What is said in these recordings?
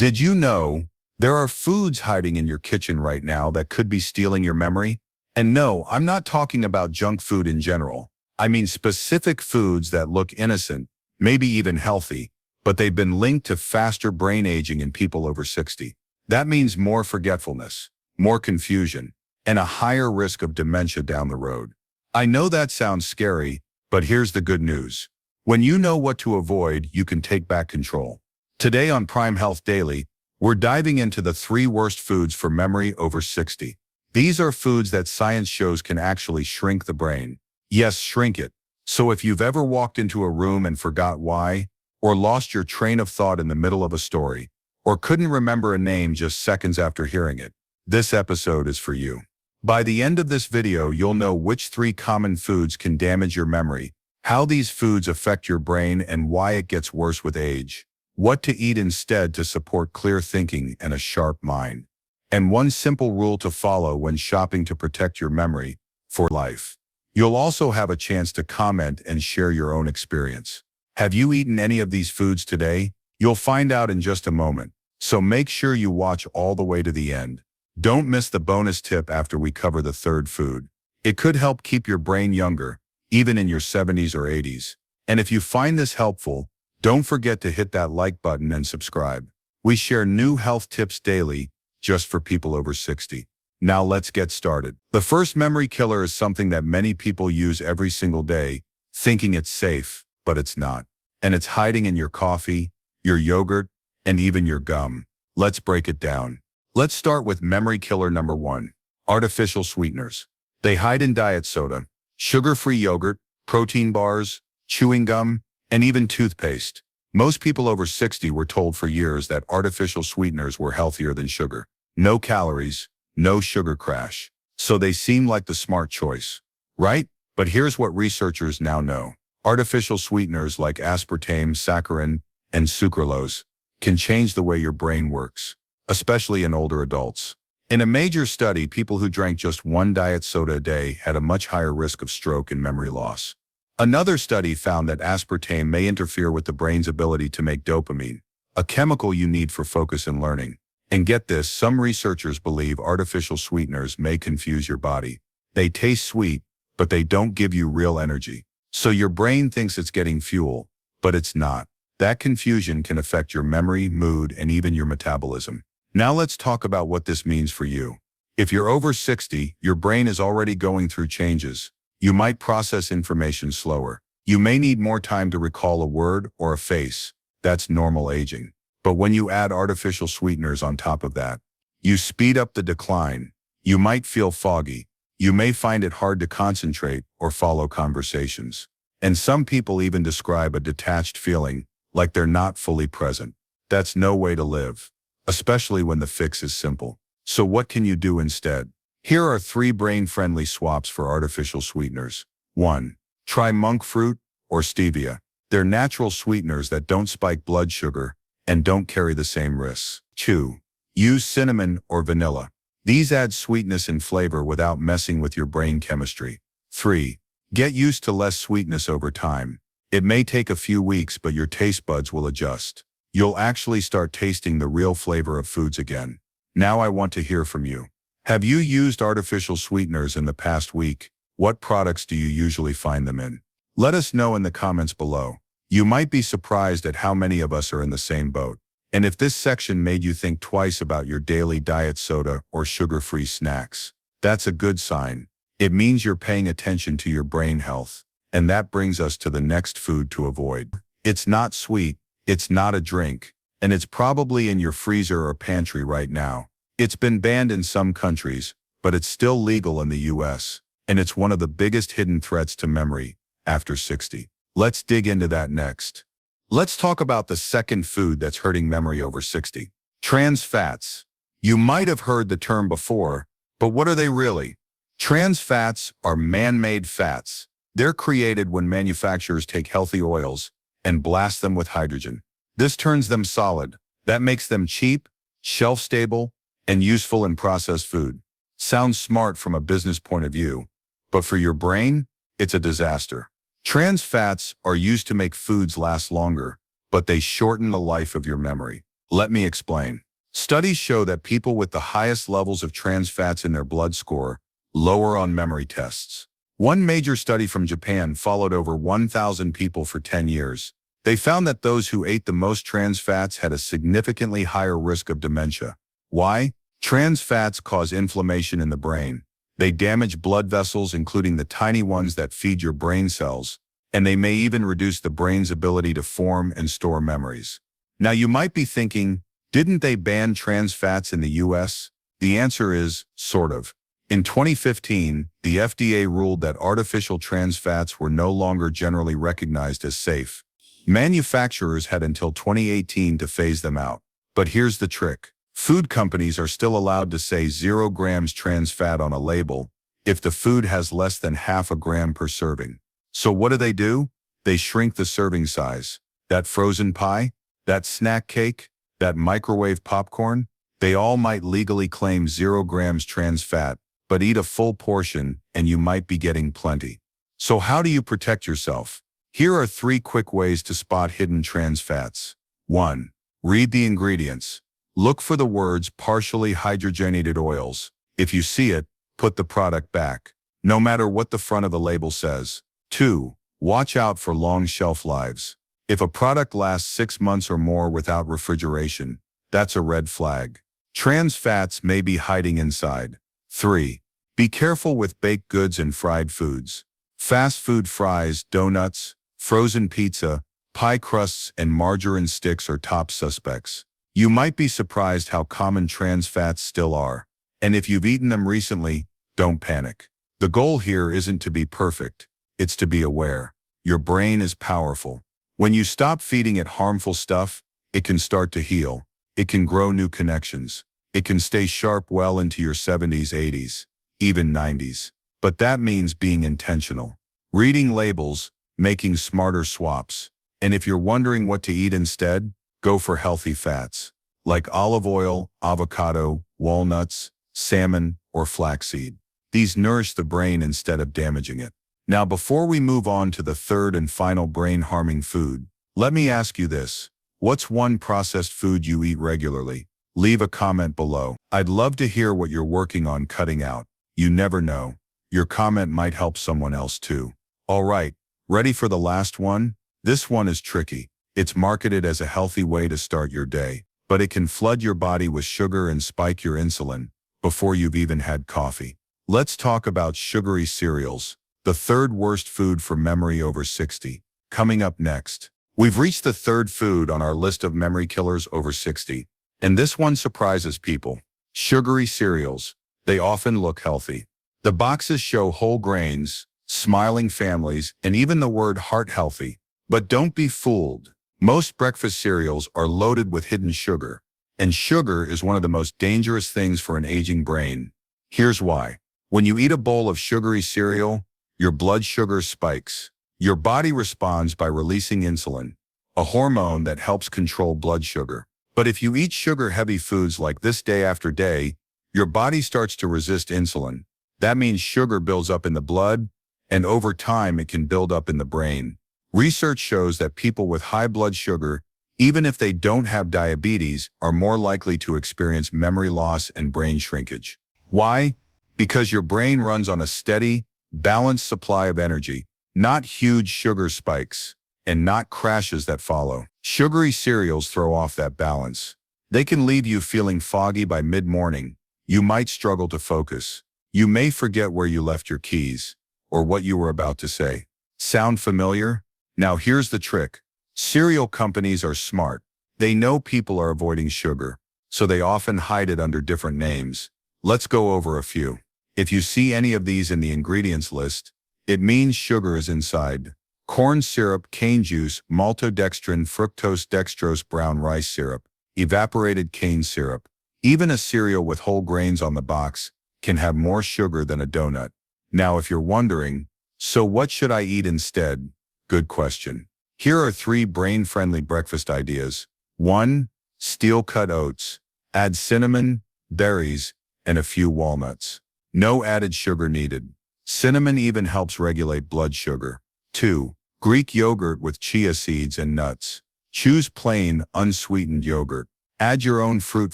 Did you know there are foods hiding in your kitchen right now that could be stealing your memory? And no, I'm not talking about junk food in general. I mean specific foods that look innocent, maybe even healthy, but they've been linked to faster brain aging in people over 60. That means more forgetfulness, more confusion, and a higher risk of dementia down the road. I know that sounds scary, but here's the good news. When you know what to avoid, you can take back control. Today on Prime Health Daily, we're diving into the 3 worst foods for memory over 60. These are foods that science shows can actually shrink the brain. Yes, shrink it. So if you've ever walked into a room and forgot why, or lost your train of thought in the middle of a story, or couldn't remember a name just seconds after hearing it, this episode is for you. By the end of this video, you'll know which 3 common foods can damage your memory, how these foods affect your brain, and why it gets worse with age. What to eat instead to support clear thinking and a sharp mind. And one simple rule to follow when shopping to protect your memory for life. You'll also have a chance to comment and share your own experience. Have you eaten any of these foods today? You'll find out in just a moment, so make sure you watch all the way to the end. Don't miss the bonus tip after we cover the 3rd food. It could help keep your brain younger, even in your 70s or 80s. And if you find this helpful, don't forget to hit that like button and subscribe. We share new health tips daily, just for people over 60. Now let's get started. The first memory killer is something that many people use every single day, thinking it's safe, but it's not. And it's hiding in your coffee, your yogurt, and even your gum. Let's break it down. Let's start with memory killer number 1, artificial sweeteners. They hide in diet soda, sugar-free yogurt, protein bars, chewing gum, and even toothpaste. Most people over 60 were told for years that artificial sweeteners were healthier than sugar. No calories, no sugar crash. So they seem like the smart choice, right? But here's what researchers now know. Artificial sweeteners like aspartame, saccharin, and sucralose can change the way your brain works, especially in older adults. In a major study, people who drank just 1 diet soda a day had a much higher risk of stroke and memory loss. Another study found that aspartame may interfere with the brain's ability to make dopamine, a chemical you need for focus and learning. And get this, some researchers believe artificial sweeteners may confuse your body. They taste sweet, but they don't give you real energy. So your brain thinks it's getting fuel, but it's not. That confusion can affect your memory, mood, and even your metabolism. Now let's talk about what this means for you. If you're over 60, your brain is already going through changes. You might process information slower. You may need more time to recall a word or a face. That's normal aging. But when you add artificial sweeteners on top of that, you speed up the decline. You might feel foggy. You may find it hard to concentrate or follow conversations. And some people even describe a detached feeling, like they're not fully present. That's no way to live, especially when the fix is simple. So what can you do instead? Here are 3 brain-friendly swaps for artificial sweeteners. 1. Try monk fruit or stevia. They're natural sweeteners that don't spike blood sugar and don't carry the same risks. 2. Use cinnamon or vanilla. These add sweetness and flavor without messing with your brain chemistry. 3. Get used to less sweetness over time. It may take a few weeks, but your taste buds will adjust. You'll actually start tasting the real flavor of foods again. Now I want to hear from you. Have you used artificial sweeteners in the past week? What products do you usually find them in? Let us know in the comments below. You might be surprised at how many of us are in the same boat. And if this section made you think twice about your daily diet soda or sugar-free snacks, that's a good sign. It means you're paying attention to your brain health. And that brings us to the next food to avoid. It's not sweet, it's not a drink, and it's probably in your freezer or pantry right now. It's been banned in some countries, but it's still legal in the US, and it's one of the biggest hidden threats to memory after 60. Let's dig into that next. Let's talk about the second food that's hurting memory over 60. Trans fats. You might have heard the term before, but what are they really? Trans fats are man-made fats. They're created when manufacturers take healthy oils and blast them with hydrogen. This turns them solid. That makes them cheap, shelf-stable, and useful in processed food. Sounds smart from a business point of view, but for your brain, it's a disaster. Trans fats are used to make foods last longer, but they shorten the life of your memory. Let me explain. Studies show that people with the highest levels of trans fats in their blood score lower on memory tests. One major study from Japan followed over 1,000 people for 10 years. They found that those who ate the most trans fats had a significantly higher risk of dementia. Why? Trans fats cause inflammation in the brain. They damage blood vessels, including the tiny ones that feed your brain cells, and they may even reduce the brain's ability to form and store memories. Now you might be thinking, didn't they ban trans fats in the US? The answer is, sort of. In 2015, the FDA ruled that artificial trans fats were no longer generally recognized as safe. Manufacturers had until 2018 to phase them out. But here's the trick. Food companies are still allowed to say 0 grams trans fat on a label if the food has less than half a gram per serving. So what do? They shrink the serving size. That frozen pie, that snack cake, that microwave popcorn, they all might legally claim 0 grams trans fat, but eat a full portion and you might be getting plenty. So how do you protect yourself? Here are 3 quick ways to spot hidden trans fats. 1. Read the ingredients. Look for the words partially hydrogenated oils. If you see it, put the product back, no matter what the front of the label says. 2. Watch out for long shelf lives. If a product lasts 6 months or more without refrigeration, that's a red flag. Trans fats may be hiding inside. 3. Be careful with baked goods and fried foods. Fast food fries, donuts, frozen pizza, pie crusts, and margarine sticks are top suspects. You might be surprised how common trans fats still are. And if you've eaten them recently, don't panic. The goal here isn't to be perfect, it's to be aware. Your brain is powerful. When you stop feeding it harmful stuff, it can start to heal. It can grow new connections. It can stay sharp well into your 70s, 80s, even 90s. But that means being intentional. Reading labels, making smarter swaps. And if you're wondering what to eat instead, go for healthy fats, like olive oil, avocado, walnuts, salmon, or flaxseed. These nourish the brain instead of damaging it. Now, before we move on to the third and final brain-harming food, let me ask you this. What's one processed food you eat regularly? Leave a comment below. I'd love to hear what you're working on cutting out. You never know. Your comment might help someone else too. All right, ready for the last one? This one is tricky. It's marketed as a healthy way to start your day, but it can flood your body with sugar and spike your insulin before you've even had coffee. Let's talk about sugary cereals, the third worst food for memory over 60. Coming up next, we've reached the third food on our list of memory killers over 60, and this one surprises people. Sugary cereals. They often look healthy. The boxes show whole grains, smiling families, and even the word heart healthy. But don't be fooled. Most breakfast cereals are loaded with hidden sugar, and sugar is one of the most dangerous things for an aging brain. Here's why. When you eat a bowl of sugary cereal, your blood sugar spikes. Your body responds by releasing insulin, a hormone that helps control blood sugar. But if you eat sugar-heavy foods like this day after day, your body starts to resist insulin. That means sugar builds up in the blood, and over time it can build up in the brain. Research shows that people with high blood sugar, even if they don't have diabetes, are more likely to experience memory loss and brain shrinkage. Why? Because your brain runs on a steady, balanced supply of energy, not huge sugar spikes, and not crashes that follow. Sugary cereals throw off that balance. They can leave you feeling foggy by mid-morning. You might struggle to focus. You may forget where you left your keys, or what you were about to say. Sound familiar? Now here's the trick. Cereal companies are smart. They know people are avoiding sugar, so they often hide it under different names. Let's go over a few. If you see any of these in the ingredients list, it means sugar is inside. Corn syrup, cane juice, maltodextrin, fructose, dextrose, brown rice syrup, evaporated cane syrup. Even a cereal with whole grains on the box can have more sugar than a donut. Now if you're wondering, so what should I eat instead? Good question. Here are 3 brain-friendly breakfast ideas. 1. Steel-cut oats. Add cinnamon, berries, and a few walnuts. No added sugar needed. Cinnamon even helps regulate blood sugar. 2. Greek yogurt with chia seeds and nuts. Choose plain, unsweetened yogurt. Add your own fruit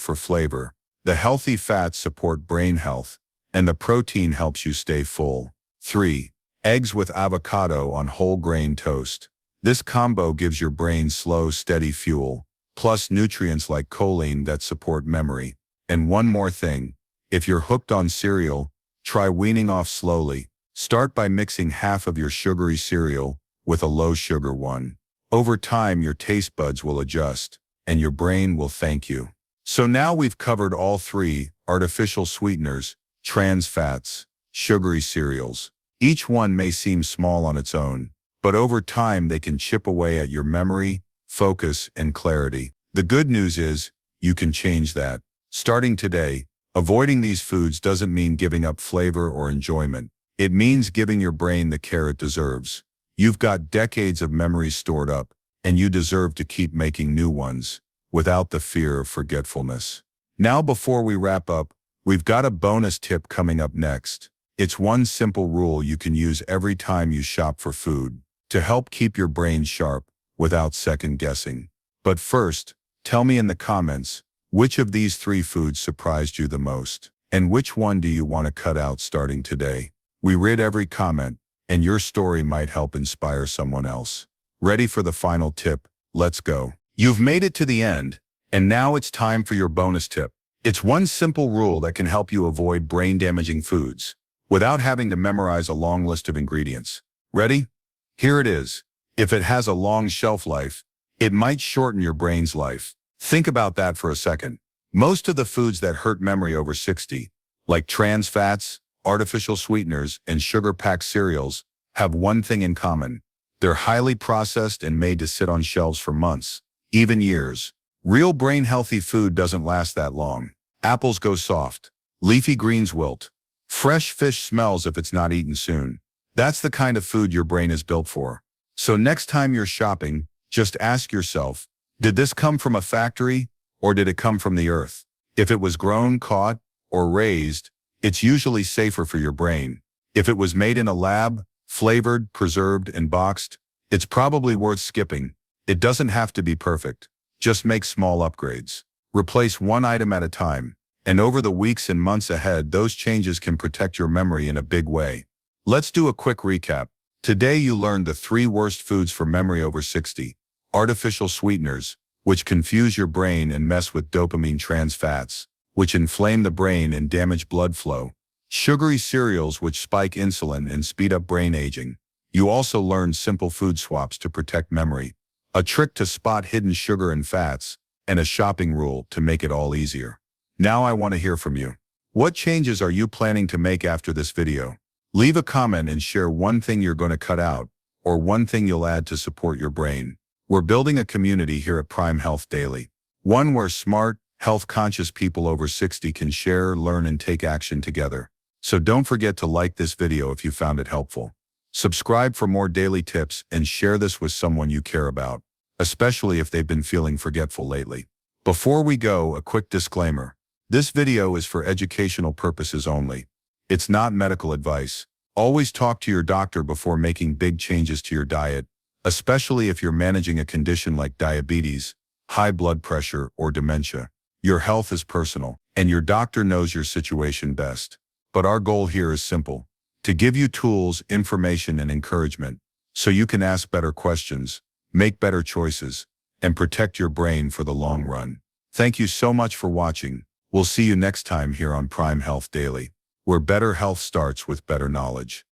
for flavor. The healthy fats support brain health, and the protein helps you stay full. 3. Eggs with avocado on whole grain toast. This combo gives your brain slow, steady fuel, plus nutrients like choline that support memory. And one more thing, if you're hooked on cereal, try weaning off slowly. Start by mixing half of your sugary cereal with a low-sugar one. Over time, your taste buds will adjust, and your brain will thank you. So now we've covered all three: artificial sweeteners, trans fats, sugary cereals. Each one may seem small on its own, but over time they can chip away at your memory, focus, and clarity. The good news is, you can change that. Starting today, avoiding these foods doesn't mean giving up flavor or enjoyment. It means giving your brain the care it deserves. You've got decades of memories stored up, and you deserve to keep making new ones, without the fear of forgetfulness. Now before we wrap up, we've got a bonus tip coming up next. It's one simple rule you can use every time you shop for food, to help keep your brain sharp, without second guessing. But first, tell me in the comments, which of these three foods surprised you the most? And which one do you want to cut out starting today? We read every comment, and your story might help inspire someone else. Ready for the final tip? Let's go. You've made it to the end, and now it's time for your bonus tip. It's one simple rule that can help you avoid brain-damaging foods, without having to memorize a long list of ingredients. Ready? Here it is. If it has a long shelf life, it might shorten your brain's life. Think about that for a second. Most of the foods that hurt memory over 60, like trans fats, artificial sweeteners, and sugar-packed cereals, have one thing in common. They're highly processed and made to sit on shelves for months, even years. Real brain-healthy food doesn't last that long. Apples go soft. Leafy greens wilt. Fresh fish smells if it's not eaten soon. That's the kind of food your brain is built for. So next time you're shopping, just ask yourself, did this come from a factory, or did it come from the earth? If it was grown, caught, or raised, it's usually safer for your brain. If it was made in a lab, flavored, preserved, and boxed, it's probably worth skipping. It doesn't have to be perfect. Just make small upgrades. Replace one item at a time, and over the weeks and months ahead, those changes can protect your memory in a big way. Let's do a quick recap. Today you learned the 3 worst foods for memory over 60. Artificial sweeteners, which confuse your brain and mess with dopamine. Trans fats, which inflame the brain and damage blood flow. Sugary cereals, which spike insulin and speed up brain aging. You also learned simple food swaps to protect memory, a trick to spot hidden sugar and fats, and a shopping rule to make it all easier. Now I want to hear from you. What changes are you planning to make after this video? Leave a comment and share one thing you're going to cut out, or one thing you'll add to support your brain. We're building a community here at Prime Health Daily, one where smart, health-conscious people over 60 can share, learn, and take action together. So don't forget to like this video if you found it helpful. Subscribe for more daily tips and share this with someone you care about, especially if they've been feeling forgetful lately. Before we go, a quick disclaimer. This video is for educational purposes only. It's not medical advice. Always talk to your doctor before making big changes to your diet, especially if you're managing a condition like diabetes, high blood pressure, or dementia. Your health is personal, and your doctor knows your situation best. But our goal here is simple: to give you tools, information, and encouragement, so you can ask better questions, make better choices, and protect your brain for the long run. Thank you so much for watching. We'll see you next time here on Prime Health Daily, where better health starts with better knowledge.